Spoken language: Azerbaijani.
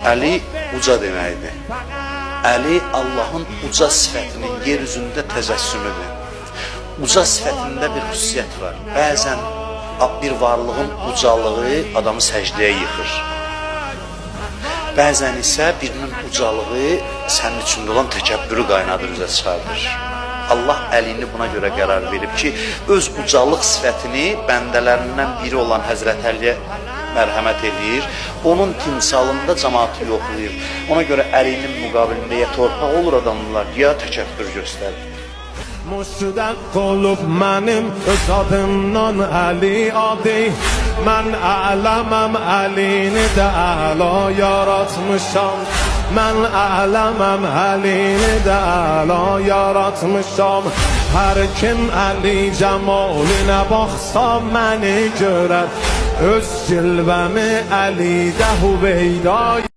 Əli uca deməkdir. Əli Allahın uca sifətinin yer üzündə təcəssümüdür. Uca sifətində bir xüsusiyyət var. Bəzən bir varlığın ucalığı adamı səcdəyə yıxır. Bəzən isə birinin ucalığı sənin içində olan təkəbbürü qaynadır, üzə çıxardır. Allah əlini buna görə qərar verib ki, öz ucalıq sifətini bəndələrindən biri olan Həzrət Əliyə mərhəmət edir, onun timsalında cəmaatı yoxlayır. Ona görə əlinin müqabilində ya torpaq olur adamlar, ya təkəbbür göstərir. مشتاق قلوب منم زادمنان علی عادی من اعلمم علی ندعلا yaratmışam من اعلمم علی ندعلا yaratmışam her kim علی cemaline baksa məni görər öz cilvəmi Əlidə Hüveyda